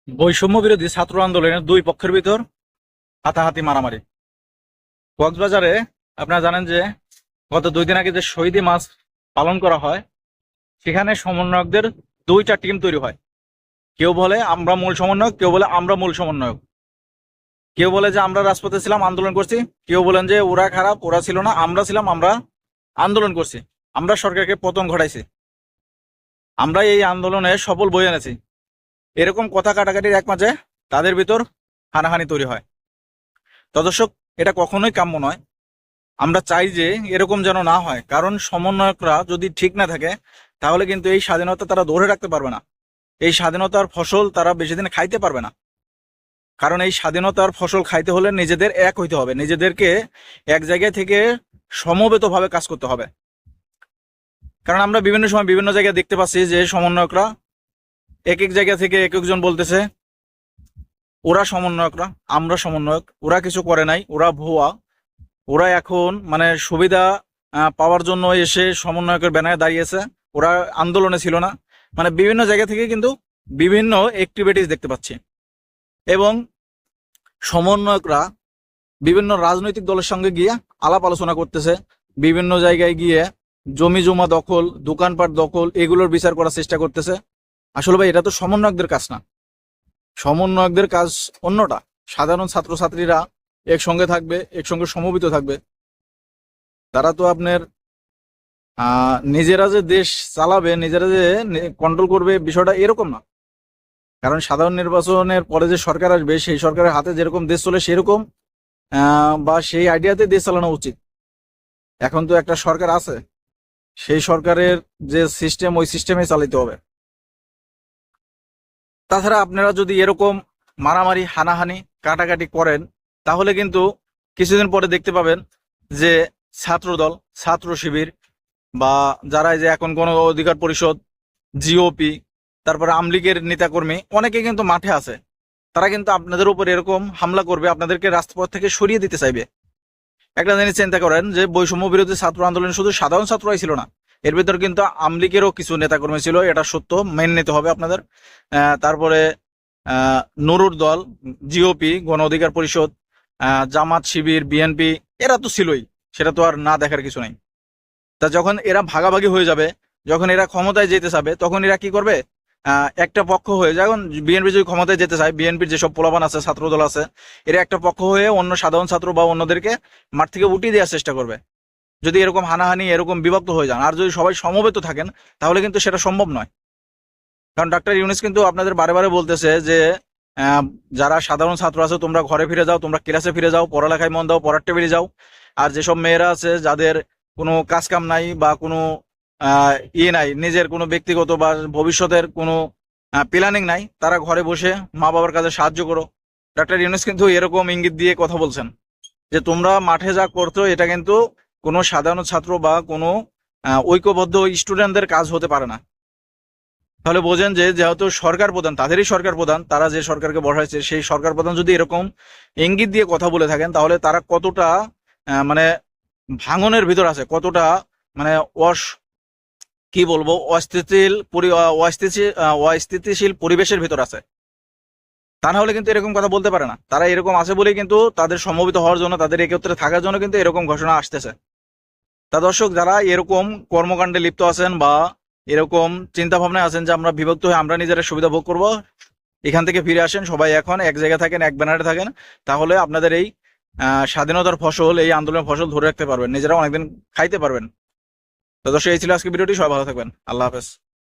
বৈষম্য বিরোধী ছাত্র আন্দোলনের দুই পক্ষের ভিতর হাতাহাতি মারামারি। কক্সবাজারে আপনারা জানেন যে গত 2 দিন আগে যে শহীদ মাস পালন করা হয়, সেখানে সমন্বয়কদের দুইটা টিম তৈরি হয়। কেউ বলে আমরা মূল সমন্বয়ক, কেউ বলে আমরা মূল সমন্বয়ক। কেউ বলে যে আমরা রাজপথে ছিলাম, আন্দোলন করছি। কেউ বলেন যে ওরা খারাপ, ওরা ছিল না, আমরা ছিলাম, আমরা আন্দোলন করছি, আমরা সরকারকে পতন ঘটাইছি, আমরা এই আন্দোলনে সফল বয়ে এনেছি। এরকম কথা কাটাকাটির এক মাঝে তাদের ভিতর হানাহানি তৈরি হয়। তো দর্শক, এটা কখনোই কাম্য নয়। আমরা চাই যে এরকম যেন না হয়, কারণ সমন্বয়করা যদি ঠিক না থাকে তাহলে কিন্তু এই স্বাধীনতা তারা ধরে রাখতে পারবে না। এই স্বাধীনতার ফসল তারা বেশি দিন খাইতে পারবে না। কারণ এই স্বাধীনতার ফসল খাইতে হলে নিজেদের এক হইতে হবে, নিজেদেরকে এক জায়গায় থেকে সমবেতভাবে কাজ করতে হবে। কারণ আমরা বিভিন্ন সময় বিভিন্ন জায়গায় দেখতে পাচ্ছি যে সমন্বয়করা এক এক জায়গা থেকে এক একজন বলতেছে ওরা সমন্বয়করা, আমরা সমন্বয়ক, ওরা কিছু করে নাই, ওরা ভুয়া, ওরা এখন মানে সুবিধা পাওয়ার জন্য এসে সমন্বয়কের ব্যানারে দাঁড়িয়েছে, ওরা আন্দোলনে ছিল না। মানে বিভিন্ন জায়গা থেকে কিন্তু বিভিন্ন অ্যাক্টিভিটিস দেখতে পাচ্ছি। এবং সমন্বয়করা বিভিন্ন রাজনৈতিক দলের সঙ্গে গিয়ে আলাপ আলোচনা করতেছে, বিভিন্ন জায়গায় গিয়ে জমি জমা দখল, দোকানপাট দখল, এগুলোর বিচার করার চেষ্টা করতেছে। আসলে ভাই, এটা তো সমন্বয়কদের কাজ না। সমন্বয়কদের কাজ অন্যটা। সাধারণ ছাত্রছাত্রীরা একসঙ্গে থাকবে, একসঙ্গে সমবেত থাকবে। তারা তো আপনার নিজেরা যে দেশ চালাবে, নিজেরা যে কন্ট্রোল করবে, বিষয়টা এরকম না। কারণ সাধারণ নির্বাচনের পরে যে সরকার আসবে, সেই সরকারের হাতে যেরকম দেশ চলে সেরকম বা সেই আইডিয়াতে দেশ চালানো উচিত। এখন তো একটা সরকার আছে, সেই সরকারের যে সিস্টেম, ওই সিস্টেমে চালাতে হবে। তাছাড়া আপনারা যদি এরকম মারামারি, হানাহানি, কাটাকাটি করেন, তাহলে কিন্তু কিছুদিন পরে দেখতে পাবেন যে ছাত্রদল, ছাত্র শিবির বা যারা যে এখন গণ অধিকার পরিষদ, জিওপি, তারপরে আমলিগের নেতাকর্মী অনেকে কিন্তু মাঠে আছে। তারা কিন্তু আপনাদের উপর এরকম হামলা করবে, আপনাদেরকে রাজপথ থেকে সরিয়ে দিতে চাইবে। একটা জিনিস চিন্তা করেন যে বৈষম্য বিরোধী ছাত্র আন্দোলন শুধু সাধারণ ছাত্রই ছিল না, এর ভিতর কিন্তু আমলিগেরও কিছু নেতাকর্মী ছিল, এটা সত্য, মেনে নিতে হবে আপনাদের। তারপরে নুরুর দল, জিওপি, গণ অধিকার পরিষদ, জামাত, শিবির, বিএনপি, এরা তো ছিলই, সেটা তো আর না দেখার কিছু নাই। তা যখন এরা ভাগাভাগি হয়ে যাবে, যখন এরা ক্ষমতায় যেতে চাবে, তখন এরা কি করবে? একটা পক্ষ হয়ে, যখন বিএনপি যদি ক্ষমতায় যেতে চায়, বিএনপির যেসব পোলাপান আছে, ছাত্রদল আছে, এরা একটা পক্ষ হয়ে অন্য সাধারণ ছাত্র বা অন্যদেরকে মাঠ থেকে উঠিয়ে দেওয়ার চেষ্টা করবে। যদি এরকম হানাহানি, এরকম বিভক্ত হয়ে যান, আর যদি সবাই সমবেত থাকেন, তাহলে কিন্তু সেটা সম্ভব নয়। কারণ ডাক্তার ইউনূস কিন্তু আপনাদের বারে বারে বলতেছে যে যারা সাধারণ ছাত্র আছে, তোমরা ঘরে ফিরে যাও, তোমরা ক্লাসে ফিরে যাও, পড়ালেখায় মন দাও, পড়ার টেবিলে যাও। আর যেসব মেয়েরা আছে, যাদের কোনো কাজ কাম নাই বা কোনো নাই, নিজের কোনো ব্যক্তিগত বা ভবিষ্যতের কোনো প্ল্যানিং নাই, তারা ঘরে বসে মা বাবার কাছে সাহায্য করো। ডাক্তার ইউনূস কিন্তু এরকম ইঙ্গিত দিয়ে কথা বলছেন যে তোমরা মাঠে যা করছো, এটা কিন্তু কোনো সাধারণ ছাত্র বা কোনো ঐক্যবদ্ধ স্টুডেন্টদের কাজ হতে পারে না। তাহলে বোঝেন যে যেহেতু সরকার প্রধান, তাদেরই সরকার প্রধান, তারা যে সরকারকে বসাইছে, সেই সরকার প্রধান যদি এরকম ইঙ্গিত দিয়ে কথা বলে থাকেন, তাহলে তারা কতটা মানে ভাঙনের ভিতর আছে, কতটা মানে কি বলবো, অস্থিতিশীল পরিবেশের ভিতর আছে। তা না হলে কিন্তু এরকম কথা বলতে পারে না। তারা এরকম আছে বলেই কিন্তু তাদের সমবেত হওয়ার জন্য, তাদের একত্রে থাকার জন্য কিন্তু এরকম ঘোষণা আসতেছে। তা দর্শক, যারা এরকম কর্মকাণ্ডে লিপ্ত আছেন বা এরকম চিন্তা ভাবনায় আছেন যে আমরা বিভক্ত হয়ে আমরা নিজেরা সুবিধা ভোগ করব, এখান থেকে ফিরে আসেন। সবাই এখন এক জায়গায় থাকেন, এক ব্যানারে থাকেন, তাহলে আপনাদের এই স্বাধীনতার ফসল, এই আন্দোলনের ফসল ধরে রাখতে পারবেন, নিজেরা অনেকদিন খাইতে পারবেন। তো দর্শক, এই ছিল আজকে ভিডিওটি। সবাই ভালো থাকবেন। আল্লাহ হাফেজ।